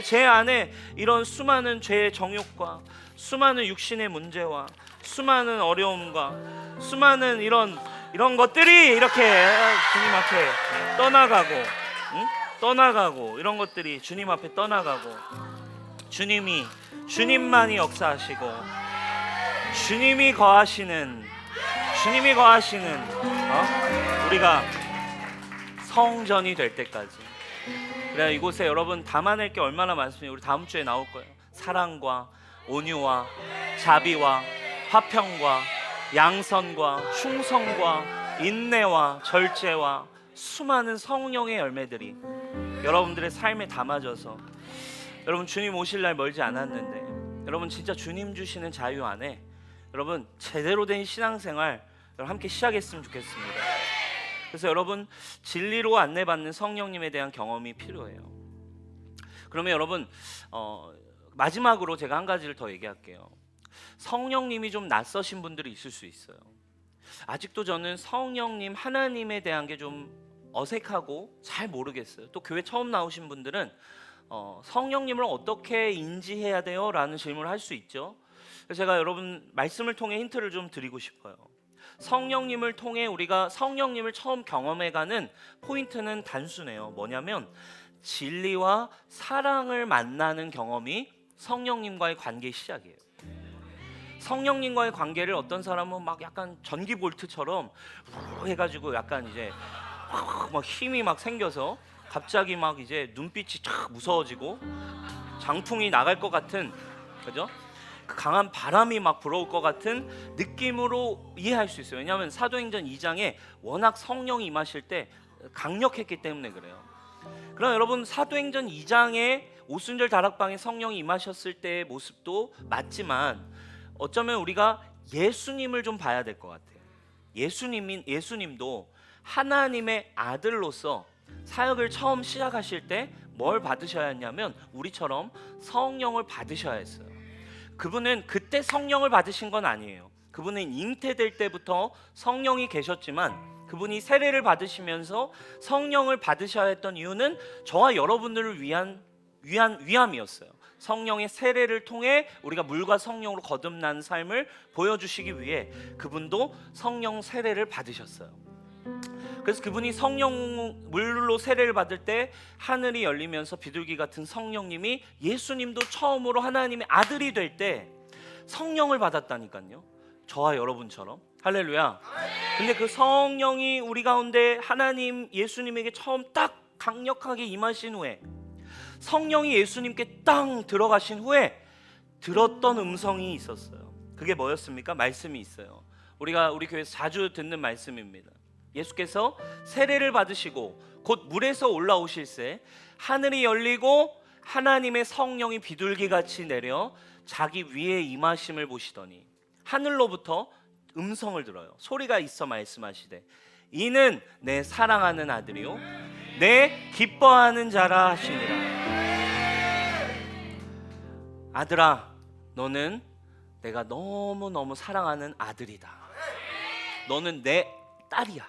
제 안에 이런 수많은 죄의 정욕과 수많은 육신의 문제와 수많은 어려움과 수많은 이런 것들이 이렇게 주님 앞에 떠나가고 이런 것들이 주님 앞에 떠나가고, 주님만이 역사하시고 주님이 거하시는 우리가 성전이 될 때까지, 그래야 이곳에 여러분 담아낼 게 얼마나 많습니까? 우리 다음 주에 나올 거예요. 사랑과 온유와 자비와 화평과 양선과 충성과 인내와 절제와 수많은 성령의 열매들이 여러분들의 삶에 담아져서, 여러분 주님 오실 날 멀지 않았는데 여러분 진짜 주님 주시는 자유 안에 여러분 제대로 된 신앙생활 여러분 함께 시작했으면 좋겠습니다. 그래서 여러분 진리로 안내받는 성령님에 대한 경험이 필요해요. 그러면 여러분 마지막으로 제가 한 가지를 더 얘기할게요. 성령님이 좀 낯서신 분들이 있을 수 있어요. 아직도 저는 성령님, 하나님에 대한 게 좀 어색하고 잘 모르겠어요. 또 교회 처음 나오신 분들은 성령님을 어떻게 인지해야 돼요? 라는 질문을 할 수 있죠. 그래서 제가 여러분 말씀을 통해 힌트를 좀 드리고 싶어요. 성령님을 통해 우리가 성령님을 처음 경험해가는 포인트는 단순해요. 뭐냐면 진리와 사랑을 만나는 경험이 성령님과의 관계의 시작이에요. 성령님과의 관계를 어떤 사람은 막 약간 전기 볼트처럼 해가지고 약간 이제 막 힘이 막 생겨서 갑자기 막 이제 눈빛이 쫙 무서워지고 장풍이 나갈 것 같은, 그죠? 강한 바람이 막 불어올 것 같은 느낌으로 이해할 수 있어요. 왜냐하면 사도행전 2장에 워낙 성령이 임하실 때 강력했기 때문에 그래요. 그럼 여러분 사도행전 2장에 오순절 다락방에 성령이 임하셨을 때의 모습도 맞지만 어쩌면 우리가 예수님을 좀 봐야 될 것 같아요. 예수님도 하나님의 아들로서 사역을 처음 시작하실 때 뭘 받으셔야 했냐면 우리처럼 성령을 받으셔야 했어요. 그분은 그때 성령을 받으신 건 아니에요. 그분은 잉태될 때부터 성령이 계셨지만 그분이 세례를 받으시면서 성령을 받으셔야 했던 이유는 저와 여러분들을 위함이었어요. 성령의 세례를 통해 우리가 물과 성령으로 거듭난 삶을 보여주시기 위해 그분도 성령 세례를 받으셨어요. 그래서 그분이 성령 물로 세례를 받을 때 하늘이 열리면서 비둘기 같은 성령님이 예수님도 처음으로 하나님의 아들이 될 때 성령을 받았다니까요. 저와 여러분처럼. 할렐루야. 근데 그 성령이 우리 가운데 하나님 예수님에게 처음 딱 강력하게 임하신 후에, 성령이 예수님께 딱 들어가신 후에 들었던 음성이 있었어요. 그게 뭐였습니까? 말씀이 있어요. 우리가 우리 교회에서 자주 듣는 말씀입니다. 예수께서 세례를 받으시고 곧 물에서 올라오실새 하늘이 열리고 하나님의 성령이 비둘기같이 내려 자기 위에 임하심을 보시더니 하늘로부터 음성을 들어요. 소리가 있어 말씀하시되 이는 내 사랑하는 아들이요 내 기뻐하는 자라 하시니라. 아들아, 너는 내가 너무너무 사랑하는 아들이다. 너는 내 딸이야.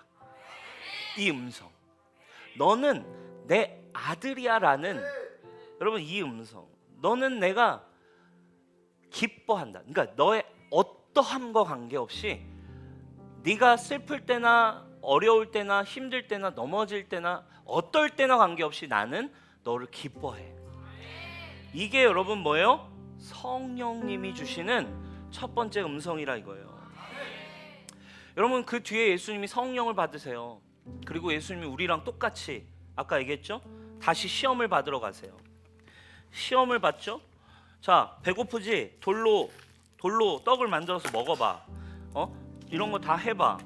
이 음성. 너는 내 아들이야 라는, 여러분, 이 음성. 너는 내가 기뻐한다. 그러니까 너의 어떠함과 관계없이 네가 슬플 때나 어려울 때나 힘들 때나 넘어질 때나 어떨 때나 관계없이 나는 너를 기뻐해. 이게 여러분 뭐예요? 성령님이 주시는 첫 번째 음성이라 이거예요. 여러분, 그 뒤에 예수님이 성령을 받으세요. 그리고 예수님이 우리랑 똑같이 아까 얘기했죠? 다시 시험을 받으러 가세요. 시험을 받죠? 자, 배고프지? 돌로 떡을 만들어서 먹어봐. 이런 거 다 해봐.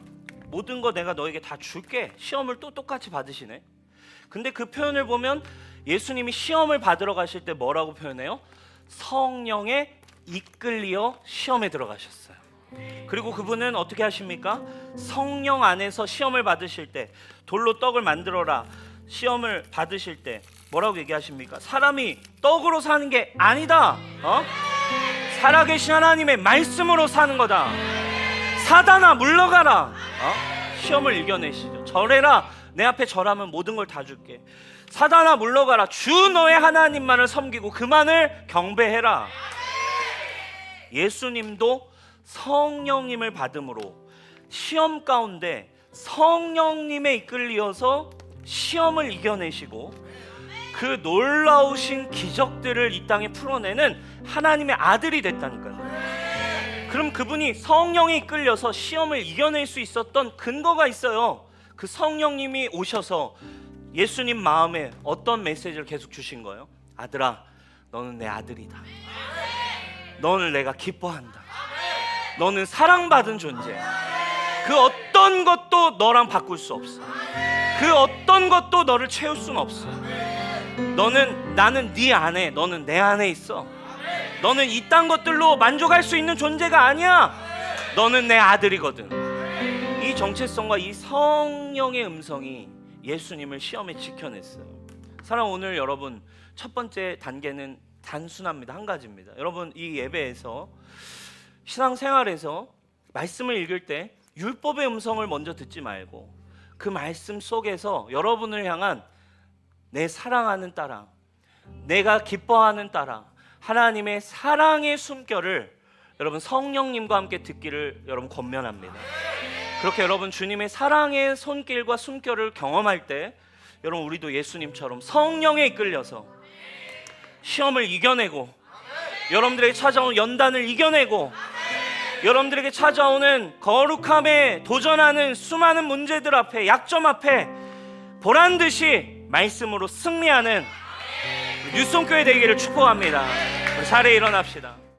모든 거 내가 너에게 다 줄게. 시험을 또 똑같이 받으시네. 근데 그 표현을 보면 예수님이 시험을 받으러 가실 때 뭐라고 표현해요? 성령에 이끌리어 시험에 들어가셨어요. 그리고 그분은 어떻게 하십니까? 성령 안에서 시험을 받으실 때, 돌로 떡을 만들어라 시험을 받으실 때 뭐라고 얘기하십니까? 사람이 떡으로 사는 게 아니다. 살아계신 하나님의 말씀으로 사는 거다. 사단아 물러가라. 시험을 이겨내시죠. 절해라. 내 앞에 절하면 모든 걸 다 줄게. 사단아 물러가라. 주 너의 하나님만을 섬기고 그만을 경배해라. 예수님도 성령님을 받음으로 시험 가운데 성령님에 이끌리어서 시험을 이겨내시고 그 놀라우신 기적들을 이 땅에 풀어내는 하나님의 아들이 됐다니까요. 그럼 그분이 성령에 이끌려서 시험을 이겨낼 수 있었던 근거가 있어요. 그 성령님이 오셔서 예수님 마음에 어떤 메시지를 계속 주신 거예요? 아들아, 너는 내 아들이다. 너를 내가 기뻐한다. 너는 사랑받은 존재야. 그 어떤 것도 너랑 바꿀 수 없어. 그 어떤 것도 너를 채울 수는 없어. 나는 네 안에, 너는 내 안에 있어. 너는 이딴 것들로 만족할 수 있는 존재가 아니야. 너는 내 아들이거든. 이 정체성과 이 성령의 음성이 예수님을 시험에 지켜냈어요. 사랑, 오늘 여러분 첫 번째 단계는 단순합니다. 한 가지입니다. 여러분, 이 예배에서 신앙생활에서 말씀을 읽을 때 율법의 음성을 먼저 듣지 말고 그 말씀 속에서 여러분을 향한 내 사랑하는 딸아, 내가 기뻐하는 딸아, 하나님의 사랑의 숨결을 여러분 성령님과 함께 듣기를 여러분 권면합니다. 그렇게 여러분 주님의 사랑의 손길과 숨결을 경험할 때 여러분 우리도 예수님처럼 성령에 이끌려서 시험을 이겨내고 여러분들에게 찾아온 연단을 이겨내고 여러분들에게 찾아오는 거룩함에 도전하는 수많은 문제들 앞에, 약점 앞에 보란듯이 말씀으로 승리하는 뉴송교회 되기를 축복합니다. 우리 자리에 일어납시다.